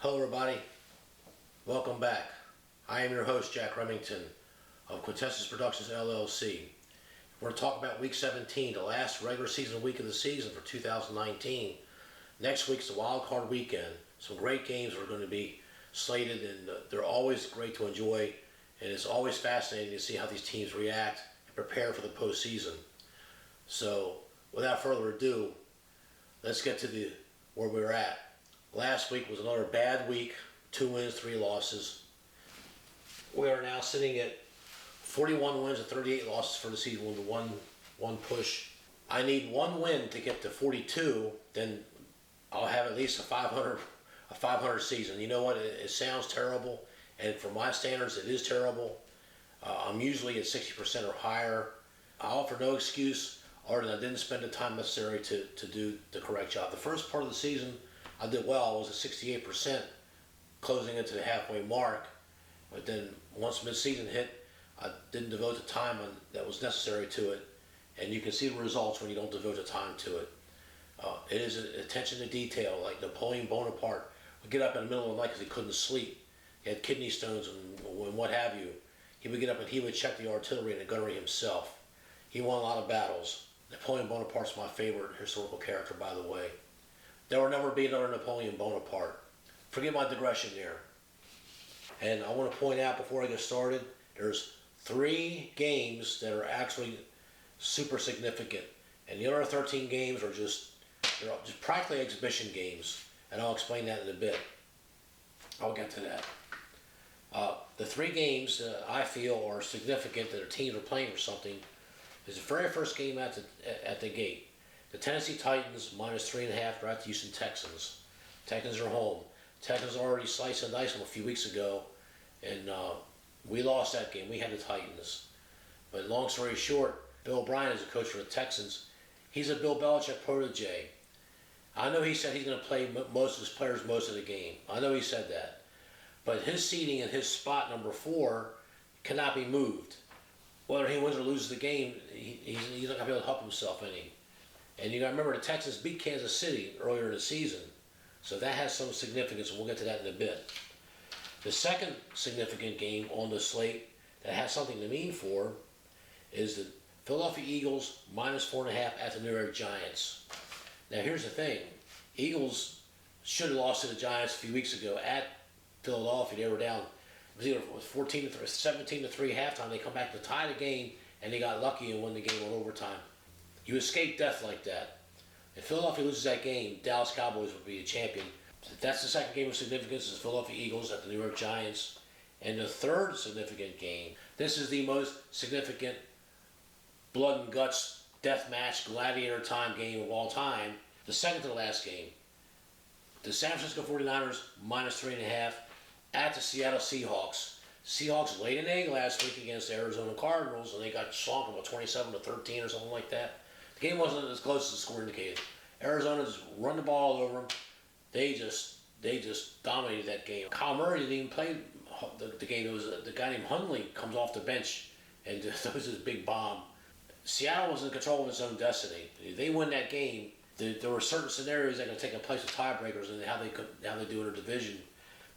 Hello everybody, welcome back. I am your host Jack Remington of Quintessence Productions LLC. We're going to talk about week 17, the last regular season week of the season for 2019. Next week's the wild card weekend. Some great games are going to be slated, and they're always great to enjoy, and it's always fascinating to see how these teams react and prepare for the postseason. So without further ado, let's get to where we're at. Last week was another bad week, 2 wins, 3 losses. We are now sitting at 41 wins and 38 losses for the season with one push. I need one win to get to 42, then I'll have at least a 500 season. You know what? It sounds terrible, and for my standards, it is terrible. I'm usually at 60% or higher. I offer no excuse other than I didn't spend the time necessary to do the correct job. The first part of the season, I did well. I was at 68%, closing into the halfway mark. But then once mid-season hit, I didn't devote the time that was necessary to it. And you can see the results when you don't devote the time to it. It is attention to detail, like Napoleon Bonaparte would get up in the middle of the night because he couldn't sleep. He had kidney stones and what have you. He would get up and he would check the artillery and the gunnery himself. He won a lot of battles. Napoleon Bonaparte's my favorite historical character, by the way. There will never be another Napoleon Bonaparte. Forgive my digression there. And I want to point out before I get started, there's 3 games that are actually super significant. And the other 13 games are just practically exhibition games. And I'll explain that in a bit. I'll get to that. The 3 games that I feel are significant that our teams are playing for something is the very first game at the gate. The Tennessee Titans minus 3.5 are at the Houston Texans. Texans are home. Texans already sliced and diced them a few weeks ago, and we lost that game. We had the Titans. But long story short, Bill O'Brien is the coach for the Texans. He's a Bill Belichick protege. I know he said he's going to play most of his players most of the game. I know he said that. But his seating and his spot number 4 cannot be moved. Whether he wins or loses the game, he's not going to be able to help himself any. And you got to remember, the Texans beat Kansas City earlier in the season. So that has some significance, and we'll get to that in a bit. The second significant game on the slate that has something to mean for is the Philadelphia Eagles minus 4.5 at the New York Giants. Now here's the thing. Eagles should have lost to the Giants a few weeks ago at Philadelphia. They were down. It was either 17-3 halftime. They come back to tie the game, and they got lucky and won the game on overtime. You escape death like that. If Philadelphia loses that game, Dallas Cowboys will be the champion. That's the second game of significance, is Philadelphia Eagles at the New York Giants. And the third significant game, this is the most significant blood and guts, death match, gladiator time game of all time. The second to the last game, the San Francisco 49ers minus 3.5 at the Seattle Seahawks. Seahawks laid an egg last week against the Arizona Cardinals, and they got slumped about 27-13 or something like that. The game wasn't as close as the score indicated. Arizona just run the ball all over them. They just dominated that game. Kyle Murray didn't even play the game. It was the guy named Hundley comes off the bench and throws this big bomb. Seattle was in control of its own destiny. If they win that game, there were certain scenarios that could take place with tiebreakers and how they do in their division.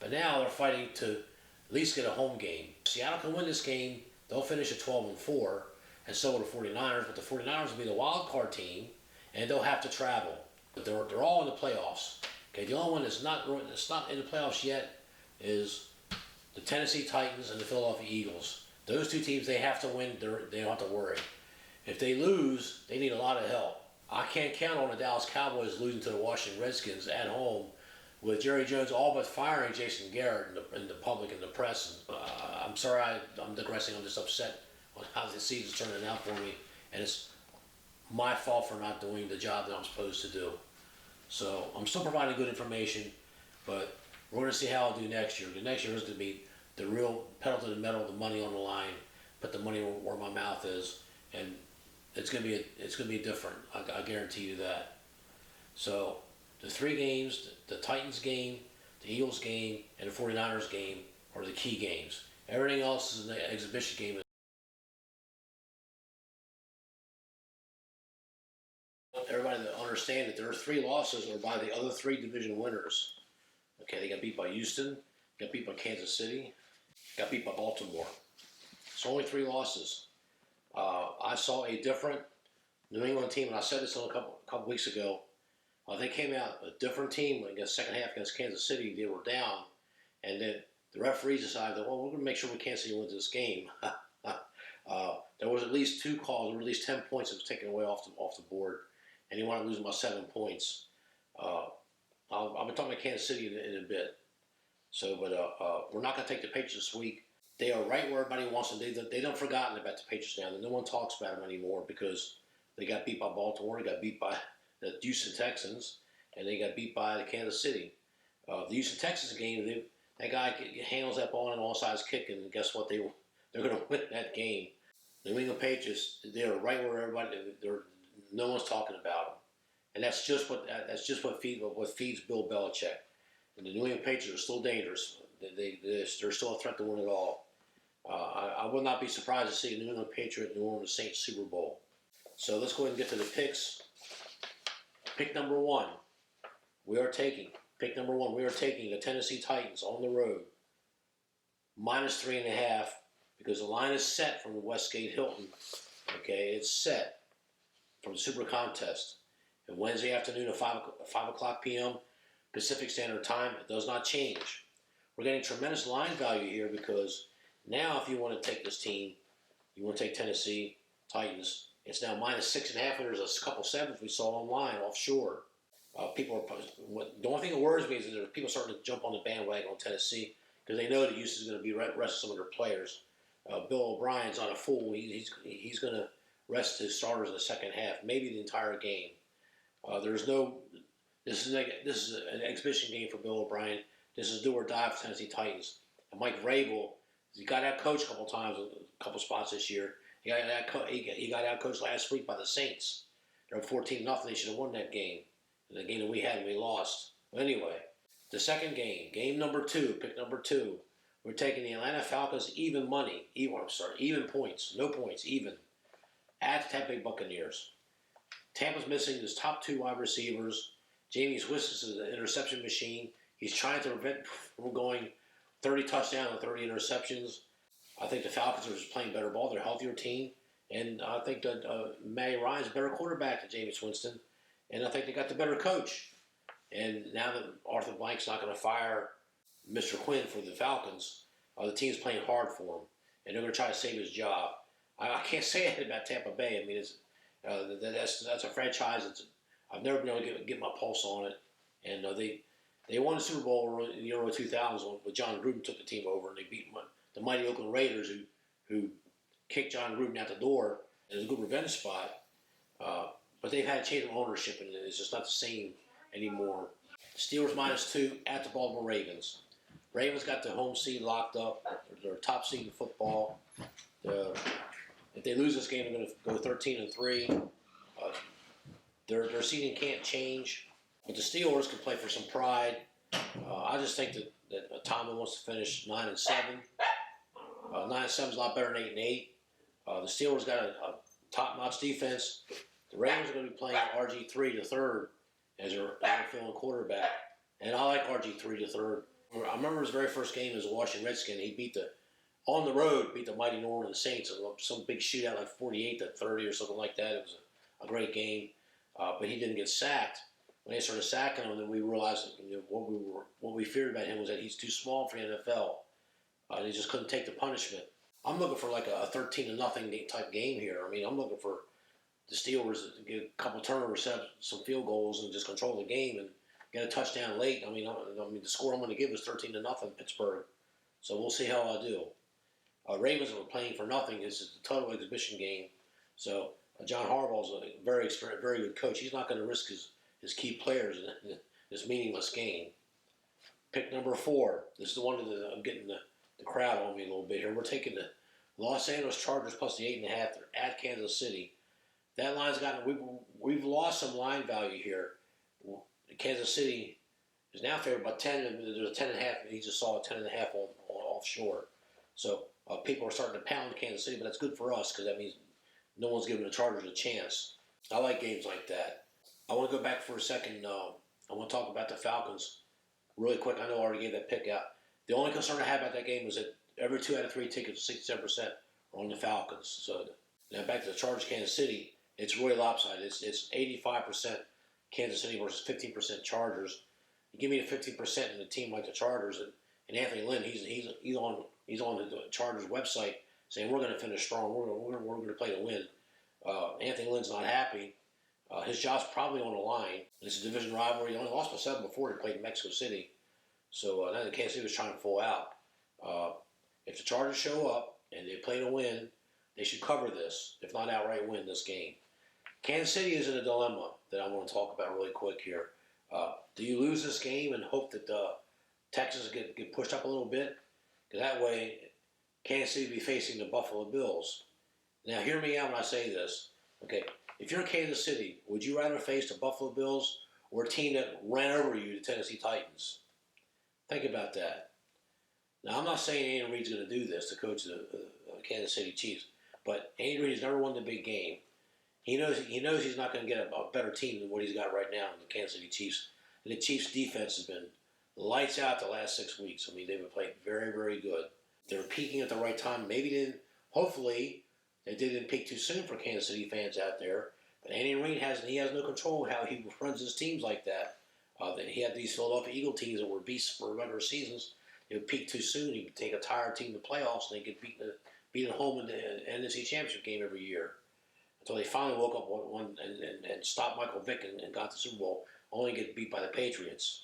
But now they're fighting to at least get a home game. Seattle can win this game. They'll finish at 12-4. And so will the 49ers, but the 49ers will be the wild card team, and they'll have to travel. But they're all in the playoffs. Okay, the only one that's not in the playoffs yet is the Tennessee Titans and the Philadelphia Eagles. Those 2 teams, they have to win. They don't have to worry. If they lose, they need a lot of help. I can't count on the Dallas Cowboys losing to the Washington Redskins at home with Jerry Jones all but firing Jason Garrett in the public and the press. I'm sorry, I'm digressing. I'm just upset on how the season's turning out for me, and it's my fault for not doing the job that I'm supposed to do. So I'm still providing good information, but we're going to see how I'll do next year. The next year is going to be the real pedal to the metal, the money on the line, put the money where my mouth is, and it's going to be different. I guarantee you that. So the 3 games, the Titans game, the Eagles game, and the 49ers game are the key games. Everything else is an exhibition game. Everybody to understand that there are 3 losses are by the other 3 division winners. Okay, they got beat by Houston, got beat by Kansas City, got beat by Baltimore. So only 3 losses. I saw a different New England team, and I said this a couple weeks ago. They came out a different team against second half against Kansas City. They were down, and then the referees decided that, well, we're going to make sure Kansas City wins this game. There was at least 2 calls, or at least 10 points that was taken away off the board, and he wanted to lose by 7 points. I'll be talking about Kansas City in a bit. So, but we're not going to take the Patriots this week. They are right where everybody wants them. They don't forgotten about the Patriots now. No one talks about them anymore because they got beat by Baltimore, they got beat by the Houston Texans, and they got beat by the Kansas City. The Houston Texans game, that guy handles that ball on an all-sides kick, and guess what? They're going to win that game. The New England Patriots, they're right where everybody. No one's talking about them, and that's just what feeds Bill Belichick. And the New England Patriots are still dangerous. They're still a threat to win it all. I would not be surprised to see a New England Patriot New Orleans Saints Super Bowl. So let's go ahead and get to the picks. Pick number 1, we are taking the Tennessee Titans on the road, -3.5, because the line is set from the Westgate Hilton. Okay, it's set from the Super Contest. And Wednesday afternoon at 5 o'clock p.m. Pacific Standard Time, it does not change. We're getting tremendous line value here because now if you want to take this team, you want to take Tennessee Titans, it's now -6.5, and there's a couple 7s we saw online offshore. The only thing that worries me is that there are people starting to jump on the bandwagon on Tennessee because they know that Houston's going to be resting some of their players. Bill O'Brien's not a fool. He's going to rest his starters in the second half, maybe the entire game. This is an exhibition game for Bill O'Brien. This is do or die for Tennessee Titans. And Mike Vrabel, he got out coached a couple times, a couple spots this year. He got out coached last week by the Saints. They're up 14-0. They should have won that game. And the game that we had, we lost. But anyway, the second game, game number 2, pick number 2. We're taking the Atlanta Falcons even points, no points, even, at the Tampa Bay Buccaneers. Tampa's missing his top 2 wide receivers. Jameis Winston is an interception machine. He's trying to prevent from going 30 touchdowns and 30 interceptions. I think the Falcons are just playing better ball. They're a healthier team. And I think that Matty Ryan's a better quarterback than Jameis Winston. And I think they got the better coach. And now that Arthur Blank's not going to fire Mr. Quinn for the Falcons, the team's playing hard for him. And they're going to try to save his job. I can't say that about Tampa Bay. I mean, that's a franchise. I've never been able to get my pulse on it. And they won the Super Bowl in the early 2000s when John Gruden took the team over, and they beat the mighty Oakland Raiders, who kicked John Gruden out the door. It was a good revenge spot. But they've had a change of ownership, and it's just not the same anymore. Steelers -2 at the Baltimore Ravens. Ravens got the home seed locked up. They're top seed in football. If they lose this game, they're going to go 13-3. Their seeding can't change. But the Steelers can play for some pride. I just think that Tomlin wants to finish 9-7. 9-7 is a lot better than 8-8. The Steelers got a top-notch defense. The Ravens are going to be playing RG3 the third as their filling quarterback. And I like RG3 the third. I remember his very first game as a Washington Redskin. He beat the mighty New Orleans Saints in some big shootout, like 48-30 or something like that. It was a great game. But he didn't get sacked. When they started sacking him, then we realized what we feared about him was that he's too small for the NFL. They just couldn't take the punishment. I'm looking for like a 13-0 type game here. I mean, I'm looking for the Steelers to get a couple turnovers, set some field goals, and just control the game and get a touchdown late. I mean, the score I'm going to give is 13-0 Pittsburgh. So we'll see how I do. Ravens are playing for nothing. This is a total exhibition game. So John Harbaugh's a very experienced, very good coach. He's not going to risk his key players in this meaningless game. Pick number 4. This is the one that I'm getting the crowd on me a little bit here. We're taking the Los Angeles Chargers plus the 8.5. They're at Kansas City. That line's we've lost some line value here. Kansas City is now favored by 10. And there's a 10.5. He just saw a 10.5 on offshore. So people are starting to pound Kansas City, but that's good for us because that means no one's giving the Chargers a chance. I like games like that. I want to go back for a second. I want to talk about the Falcons. Really quick, I know I already gave that pick out. The only concern I had about that game was that every 2 out of 3 tickets, 67%, are on the Falcons. So now back to the Chargers, Kansas City. It's really lopsided. It's 85% Kansas City versus 15% Chargers. You give me the 15% in a team like the Chargers, and Anthony Lynn, he's on the Chargers website saying we're going to finish strong. We're going to play to win. Anthony Lynn's not happy. His job's probably on the line. It's a division rivalry. He only lost by 7 before he played in Mexico City. So now the Kansas City was trying to pull out. If the Chargers show up and they play to win, they should cover this, if not outright win this game. Kansas City is in a dilemma that I want to talk about really quick here. Do you lose this game and hope that Texas get pushed up a little bit? Because that way, Kansas City will be facing the Buffalo Bills. Now, hear me out when I say this. Okay, if you're in Kansas City, would you rather face the Buffalo Bills or a team that ran over you, the Tennessee Titans? Think about that. Now, I'm not saying Andy Reid's going to do this, the coach of the Kansas City Chiefs, but Andy Reid has never won the big game. He knows he's not going to get a better team than what he's got right now in the Kansas City Chiefs. And the Chiefs' defense has been lights out the last 6 weeks. I mean, they've been playing very, very good. They're peaking at the right time. Maybe they didn't. Hopefully, they didn't peak too soon for Kansas City fans out there. But Andy Reid has no control how he runs his teams like that. He had these Philadelphia Eagle teams that were beasts for regular seasons. They would peak too soon. He would take a tired team to playoffs, and they could beat at home in the NFC Championship game every year. Until they finally woke up one and stopped Michael Vick and got the Super Bowl, only to get beat by the Patriots.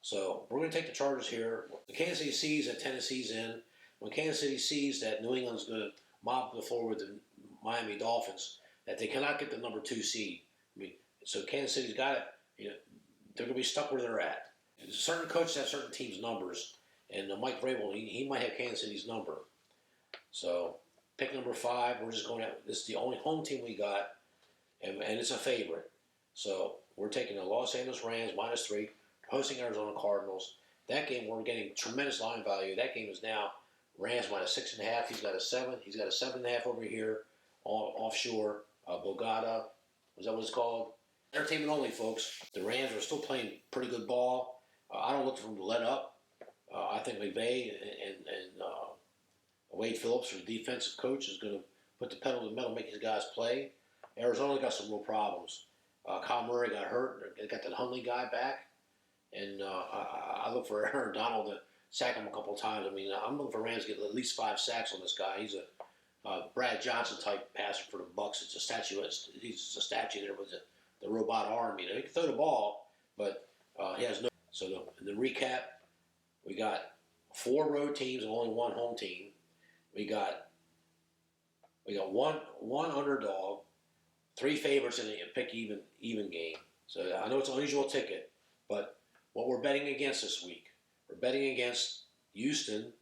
So we're going to take the Chargers here. The Kansas City sees that Tennessee's in. When Kansas City sees that New England's going to mop the floor with the Miami Dolphins, that they cannot get the number 2 seed. I mean, so Kansas City's got it. They're going to be stuck where they're at. Certain coaches have certain teams' numbers, and Mike Vrabel, he might have Kansas City's number. So pick number 5. We're just going out. This is the only home team we got, and it's a favorite. So we're taking the Los Angeles Rams -3, hosting Arizona Cardinals. That game, we're getting tremendous line value. That game is now Rams -6.5. He's got a 7. He's got a 7.5 over here, offshore. Bogota, is that what it's called? Entertainment only, folks. The Rams are still playing pretty good ball. I don't look for them to let up. I think McVay and Wade Phillips, their defensive coach, is going to put the pedal to the metal, make his guys play. Arizona got some real problems. Kyle Murray got hurt. They got that Hundley guy back. And I look for Aaron Donald to sack him a couple of times. I mean, I'm looking for Rams to get at least 5 sacks on this guy. He's a Brad Johnson type passer for the Bucs. It's a statue. He's a statue there with the robot arm. He can throw the ball, but he has no. So the recap, we got 4 road teams and only 1 home team. We got one underdog, 3 favorites in a pick even game. So I know it's an unusual ticket, but what we're betting against this week, we're betting against Houston.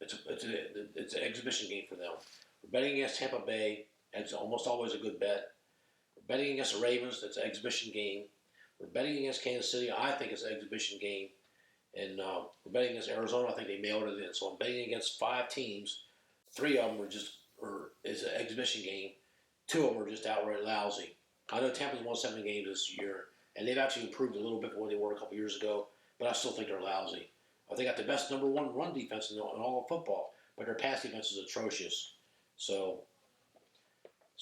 It's an exhibition game for them. We're betting against Tampa Bay. That's almost always a good bet. We're betting against the Ravens. That's an exhibition game. We're betting against Kansas City. I think it's an exhibition game. And we're betting against Arizona. I think they mailed it in. So I'm betting against 5 teams. 3 of them is an exhibition game. 2 of them are just outright lousy. I know Tampa's won 7 games this year, and they've actually improved a little bit from where they were a couple years ago, but I still think they're lousy. They got the best number 1 run defense in all of football, but their pass defense is atrocious. So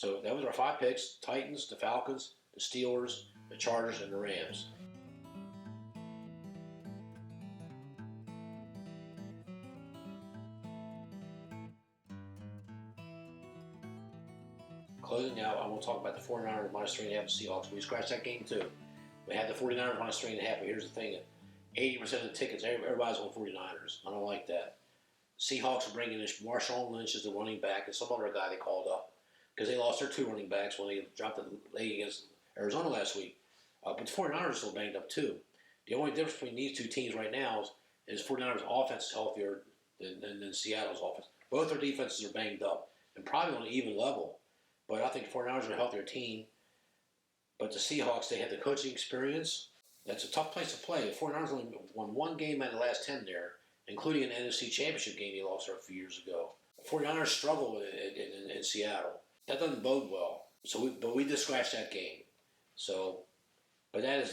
that was our 5 picks: Titans, the Falcons, the Steelers, the Chargers, and the Rams. Closing now, I want to talk about the 49ers -3.5 Seahawks. We scratched that game too. We had the 49ers -3.5, but here's the thing: 80% of the tickets, everybody's on 49ers. I don't like that. Seahawks are bringing in Marshawn Lynch as the running back and some other guy they called up because they lost their 2 running backs when they dropped the leg against Arizona last week. But the 49ers are still banged up too. The only difference between these 2 teams right now is 49ers' offense is healthier than Seattle's offense. Both their defenses are banged up and probably on an even level. But I think the 49ers are a healthier team. But the Seahawks, they have the coaching experience. That's a tough place to play. The 49ers only won 1 game out of the last 10 there, including an NFC Championship game they lost there a few years ago. The 49ers struggle in Seattle. That doesn't bode well. But we just scratched that game. So, but that's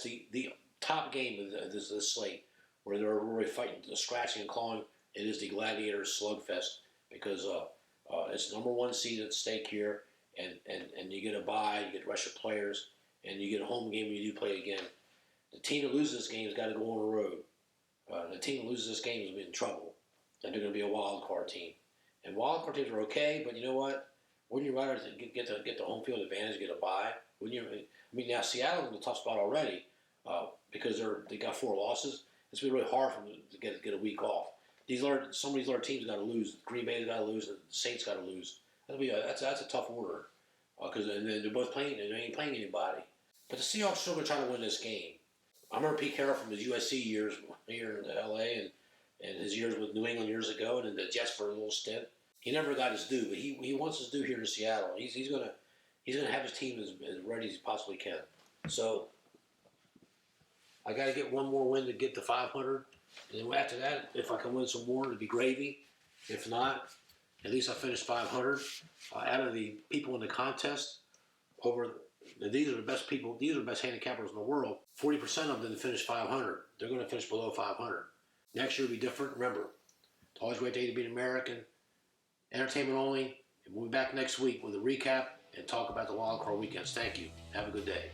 the top game of this slate, where they're really fighting, scratching and clawing. It is the Gladiators slugfest because it's number one seed at stake here, and you get a bye, you get rest your players, and you get a home game when you do play again. The team that loses this game has got to go on the road. The team that loses this game is going to be in trouble, and they're going to be a wild card team. And wild card teams are okay, but you know what? Wouldn't you rather get the home field advantage, get a bye? Wouldn't you? I mean, now Seattle's in a tough spot already because they got 4 losses. It's been really hard for them to get a week off. Some of these other teams got to lose. Green Bay's got to lose. The Saints got to lose. That's a tough order because they're both playing. They ain't playing anybody. But the Seahawks are still going to try to win this game. I remember Pete Carroll from his USC years here in L.A. and his years with New England years ago, and then the Jets for a little stint. He never got his due, but he wants his due here in Seattle. He's gonna have his team as ready as he possibly can. So I got to get one more win to get to 500, and then after that, if I can win some more, it'd be gravy. If not, at least I finished 500. Out of the people in the contest, these are the best people. These are the best handicappers in the world. 40% of them didn't finish 500. They're going to finish below 500. Next year will be different. Remember, it's always a great day to be an American. Entertainment only. And we'll be back next week with a recap and talk about the wild card weekends. Thank you. Have a good day.